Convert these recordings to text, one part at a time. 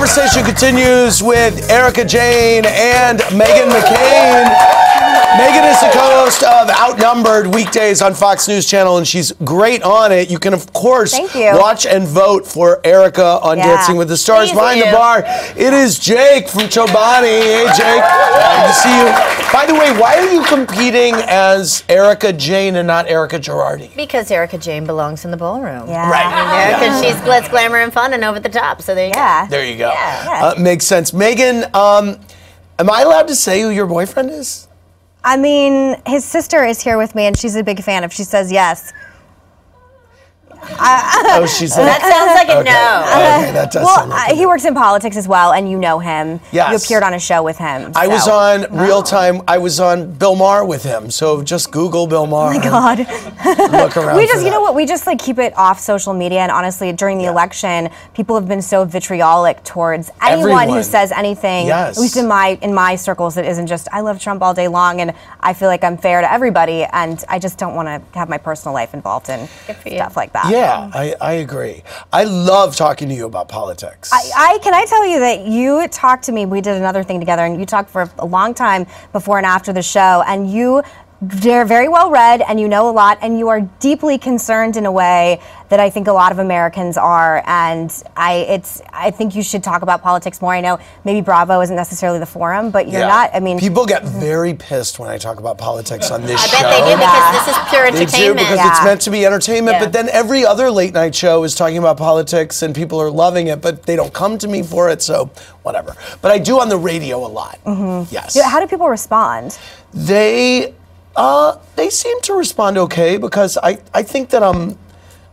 conversation continues with Erika Jayne and Meghan McCain. Meghan is the co-host of Outnumbered weekdays on Fox News Channel, and she's great on it. You can, of course, watch and vote for Erika on Dancing with the Stars. Behind the bar, it is Jake from Chobani. Hey, Jake. Good to see you. By the way, why are you competing as Erika Jayne and not Erika Girardi? Because Erika Jayne belongs in the ballroom. Yeah. Right. Because she's glitz, glamour, and fun and over the top. So there you go. There you go. Makes sense. Meghan, am I allowed to say who your boyfriend is? I mean, his sister is here with me, and she's a big fan. If she says yes. That sounds like a no. Okay, that does sound like he works in politics as well, and you know him. Yes. You appeared on a show with him. I was on Real Time. I was on Bill Maher with him. So just Google Bill Maher. Oh my God. Look around. You know what? We just like keep it off social media. And honestly, during the election, people have been so vitriolic towards anyone who says anything. At least in my circles, that isn't just I love Trump all day long, and I feel like I'm fair to everybody, and I just don't want to have my personal life involved in stuff like that. Yeah, I agree. I love talking to you about politics. Can I tell you that you talked to me, we did another thing together, and you talked for a long time before and after the show, and you're very well read, and you know a lot, and you are deeply concerned in a way that I think a lot of Americans are, and I think you should talk about politics more. I know maybe Bravo isn't necessarily the forum, but you're not. I mean, people get very pissed when I talk about politics on this show. I bet they do because this is pure entertainment. They do because it's meant to be entertainment, but then every other late night show is talking about politics, and people are loving it, but they don't come to me for it, so whatever. But I do on the radio a lot. Yes. How do people respond? They seem to respond okay because I think that I'm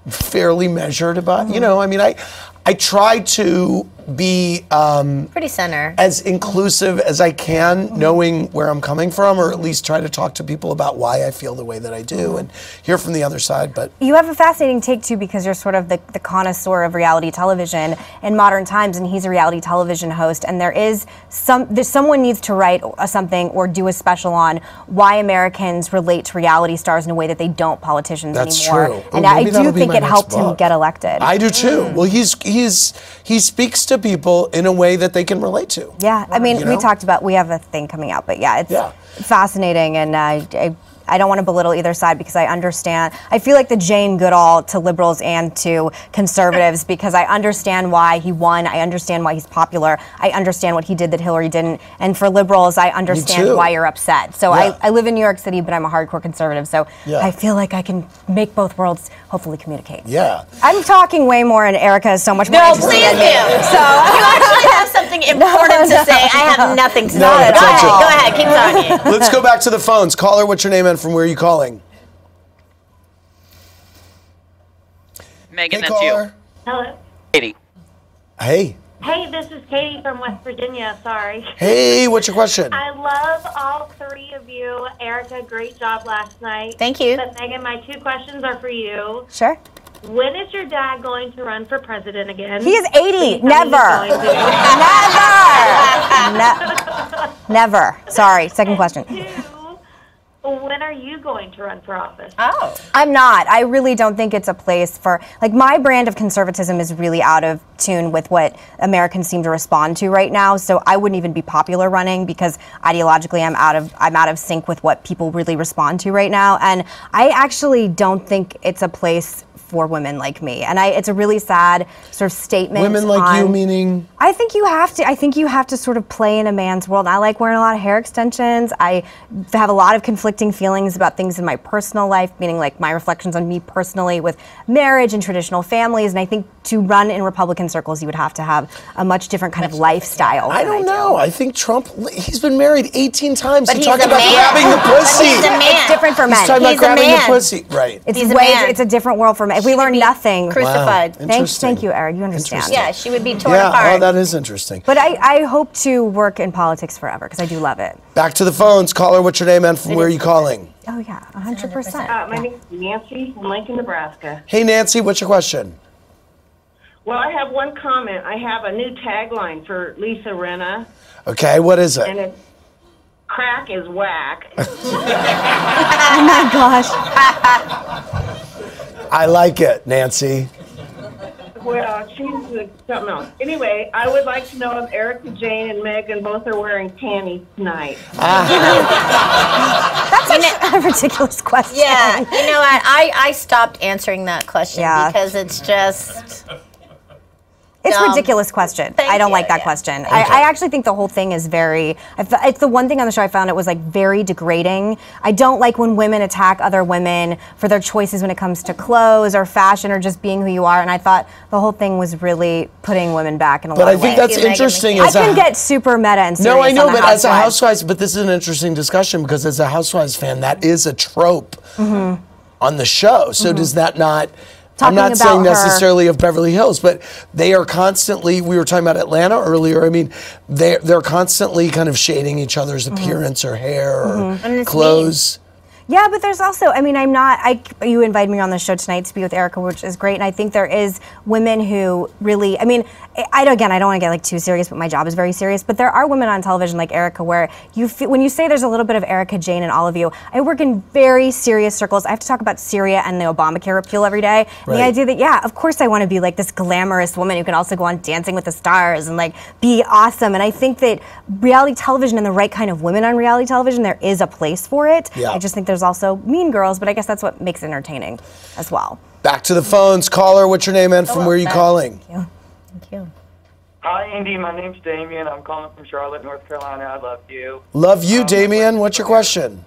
fairly measured about, you know, I mean, I try to be pretty center, as inclusive as I can, knowing where I'm coming from, or at least try to talk to people about why I feel the way that I do and hear from the other side. But you have a fascinating take too, because you're sort of the connoisseur of reality television in modern times, and he's a reality television host, and someone needs to write something or do a special on why Americans relate to reality stars in a way that they don't politicians anymore. True. And I do think it helped him get elected. I do too. Well, he speaks to people in a way that they can relate to. Yeah, I mean, we talked about, we have a thing coming out, but it's fascinating, and I don't want to belittle either side because I understand. I feel like the Jane Goodall to liberals and to conservatives because I understand why he won. I understand why he's popular. I understand what he did that Hillary didn't. And for liberals, I understand why you're upset. So I live in New York City, but I'm a hardcore conservative. So I feel like I can make both worlds hopefully communicate. Yeah. I'm talking way more, and Erika is so much more interesting than me. So you actually have something important to say. I have nothing to say. Go ahead, keep talking. Let's go back to the phones. Caller, what's your name and from where are you calling? Megan, that's you. Hello. Katie. Hey. Hey, this is Katie from West Virginia. Sorry. Hey, what's your question? I love all three of you. Erika, great job last night. Thank you. But Megan, my two questions are for you. Sure. When is your dad going to run for president again? He is 80. Never. Never. Sorry. Second question. When are you going to run for office? Oh. I'm not. I really don't think it's a place for, like, my brand of conservatism is really out of tune with what Americans seem to respond to right now. So I wouldn't even be popular running because ideologically I'm out of sync with what people really respond to right now. And I actually don't think it's a place for women like me, and it's a really sad sort of statement. Women like you, meaning? I think you have to sort of play in a man's world. I like wearing a lot of hair extensions. I have a lot of conflicting feelings about things in my personal life, meaning like my reflections on me personally with marriage and traditional families. And I think to run in Republican circles, you would have to have a much different kind of lifestyle. I don't know. I think Trump, he's been married 18 times. But he he's talked a about man. grabbing the pussy. But he's a man. It's different for men. He's talking about grabbing the pussy. Right. It's a different world for men. If we learn nothing, crucified. Wow. Thank you, Eric. You understand. Yeah, she would be torn apart. Oh, that is interesting. But I hope to work in politics forever because I do love it. Back to the phones. Caller, what's your name and from where are you calling? Oh, yeah, 100%. My name is Nancy from Lincoln, Nebraska. Hey, Nancy, what's your question? Well, I have one comment. I have a new tagline for Lisa Rinna. Okay, what is it? And it's, crack is whack. Oh, my gosh. I like it, Nancy. Well, she's something else. Anyway, I would like to know if Erica Jane and Meghan both are wearing panties tonight. That's a ridiculous question. Yeah, you know what? I stopped answering that question because it's just... It's a ridiculous question. I don't like that question. Okay. I actually think the whole thing is very, it's the one thing on the show I found it was like very degrading. I don't like when women attack other women for their choices when it comes to clothes or fashion or just being who you are. And I thought the whole thing was really putting women back in a lot of ways. But I think that's interesting. I can get super meta and serious. No, I know, but as a Housewives, but this is an interesting discussion because as a Housewives fan, that is a trope on the show. So does that not... I'm not saying necessarily of Beverly Hills, but they are constantly, we were talking about Atlanta earlier, I mean, they're constantly kind of shading each other's appearance or hair or clothes. Yeah, but there's also, I mean, you invited me on the show tonight to be with Erica, which is great, and I think there is women who really, I mean, I don't want to get like too serious, but my job is very serious, but there are women on television like Erica where you feel, when you say there's a little bit of Erica Jane in all of you, I work in very serious circles. I have to talk about Syria and the Obamacare repeal every day. Right. The idea that, yeah, of course I want to be like this glamorous woman who can also go on Dancing with the Stars and like be awesome, and I think that reality television and the right kind of women on reality television, there is a place for it. Yeah. I just think there's also mean girls, but I guess that's what makes it entertaining as well. Back to the phones. Caller, what's your name and from where are you calling? Thank you. Thank you. Hi, Andy. My name's Damien. I'm calling from Charlotte, North Carolina. I love you. Love you, Damien. What's your question?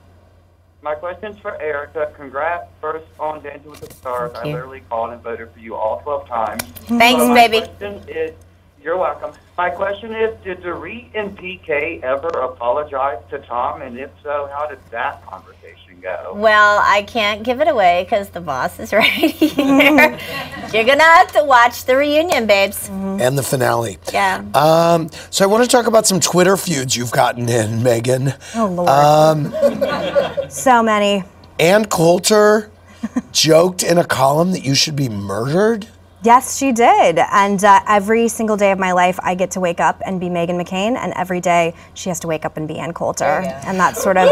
My question's for Erica. Congrats first on Dancing with the Stars. I literally called and voted for you all 12 times. Thanks, baby. You're welcome. My question is, did Dorit and PK ever apologize to Tom? And if so, how did that conversation go? Well, I can't give it away because the boss is right here. You're going to have to watch the reunion, babes. And the finale. Yeah. So I want to talk about some Twitter feuds you've gotten in, Meghan. Oh, Lord. So many. Ann Coulter joked in a column that you should be murdered. Yes, she did. And every single day of my life, I get to wake up and be Meghan McCain, and every day she has to wake up and be Ann Coulter. And that's sort of...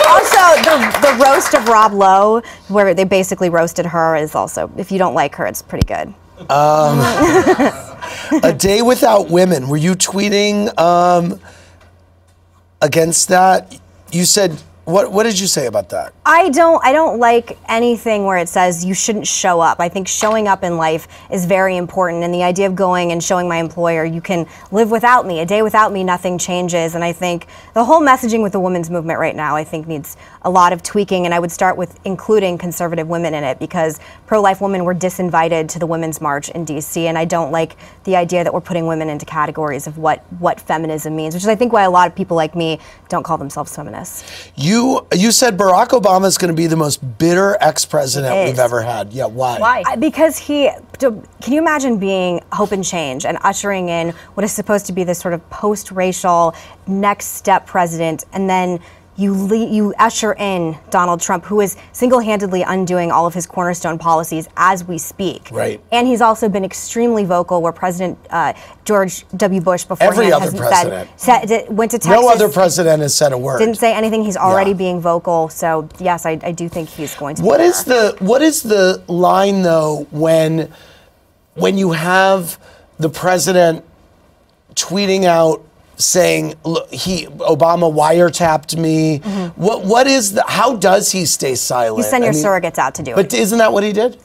Also, the roast of Rob Lowe, where they basically roasted her, is also, if you don't like her, it's pretty good. A day without women. Were you tweeting against that? You said... What did you say about that? I don't like anything where it says you shouldn't show up. I think showing up in life is very important, and the idea of going and showing my employer you can live without me. A day without me, nothing changes, and I think the whole messaging with the women's movement right now I think needs a lot of tweaking, and I would start with including conservative women in it because pro-life women were disinvited to the Women's March in DC, and I don't like the idea that we're putting women into categories of what feminism means, which is I think why a lot of people like me don't call themselves feminists. You said Barack Obama is going to be the most bitter ex-president we've ever had. Yeah, why? Why? Because can you imagine being hope and change and ushering in what is supposed to be this sort of post-racial next step president, and then you usher in Donald Trump, who is single-handedly undoing all of his cornerstone policies as we speak. Right. And he's also been extremely vocal where President George W. Bush beforehand every other president went to Texas. No other president has said a word. Didn't say anything. He's already being vocal. So yes, I do think he's going to. What is the line though when you have the president tweeting out saying, look, Obama wiretapped me. How does he stay silent? You send your surrogates out to do it. But isn't that what he did?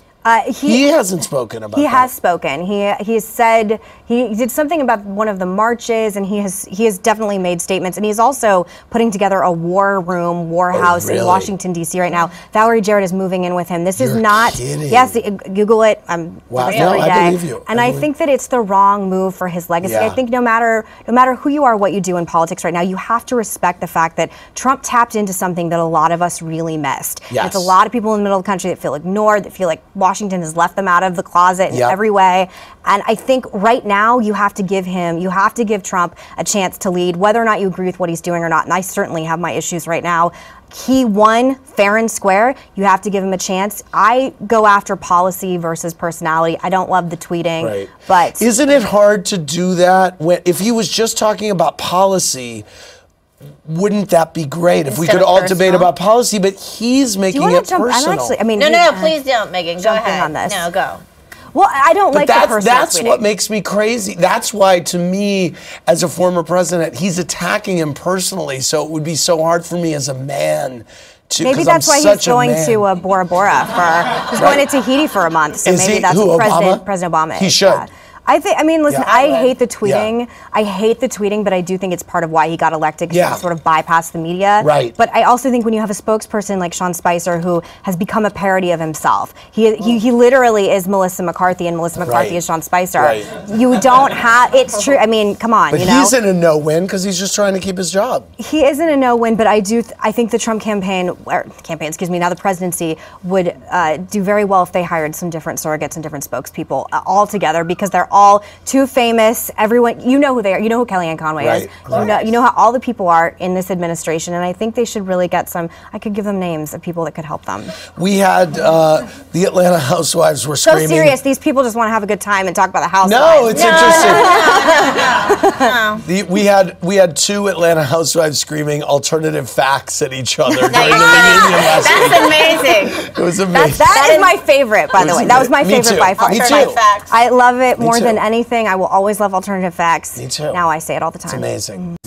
He hasn't spoken about that. He has spoken. He said he did something about one of the marches, and he has definitely made statements. And he's also putting together a war house in Washington D.C. right now. Valerie Jarrett is moving in with him. This is not. Kidding. Yes, Google it. Wow. Every No, day. I believe you. And I think that it's the wrong move for his legacy. Yeah. I think no matter who you are, what you do in politics right now, you have to respect the fact that Trump tapped into something that a lot of us really missed. Yes. It's a lot of people in the middle of the country that feel ignored, that feel like Washington has left them out of the closet in every way. And I think right now you have to give Trump a chance to lead, whether or not you agree with what he's doing or not. And I certainly have my issues right now. He won fair and square. You have to give him a chance. I go after policy versus personality. I don't love the tweeting, but isn't it hard to do that if he was just talking about policy? wouldn't that be great if we Instead could of all personal? debate about policy, but he's making Do you it want to jump? personal. I'm actually. I mean, No, please don't, Megan. Go jump in ahead. on this. No, go. Well, I don't like the personal that's tweeting. what makes me crazy. That's why, to me, as a former president, he's attacking him personally. So it would be so hard for me as a man to. Maybe that's why he's going to Bora Bora he's going to Tahiti for a month. So Is maybe he? that's Who, what Obama? President Obama is. He should. Yeah. I mean, listen, Yeah. I hate the tweeting. Yeah. I hate the tweeting, but I do think it's part of why he got elected, because Yeah. he sort of bypassed the media. Right. But I also think when you have a spokesperson like Sean Spicer, who has become a parody of himself, he literally is Melissa McCarthy, and Melissa McCarthy Right. is Sean Spicer. Right. You don't have, it's true. I mean, come on, But you know. he's in a no-win because he's just trying to keep his job. He isn't a no-win, but I think the Trump campaign, now the presidency, would do very well if they hired some different surrogates and different spokespeople all together, because they're all too famous. Everyone, you know who they are. You know who Kellyanne Conway is. You know how all the people are in this administration, and I think they should really get some. I could give them names of people that could help them. We had the Atlanta Housewives were So screaming. serious. These people just want to have a good time and talk about the housewives. No, it's interesting. No. We had two Atlanta Housewives screaming alternative facts at each other during the you're reunion last week. That's amazing. It was amazing. That is my favorite, by the way. That was my Me favorite too. by far. Me Alternative too. facts. I love it more too. than anything. I will always love alternative facts. Me too. Now I say it all the time. It's amazing.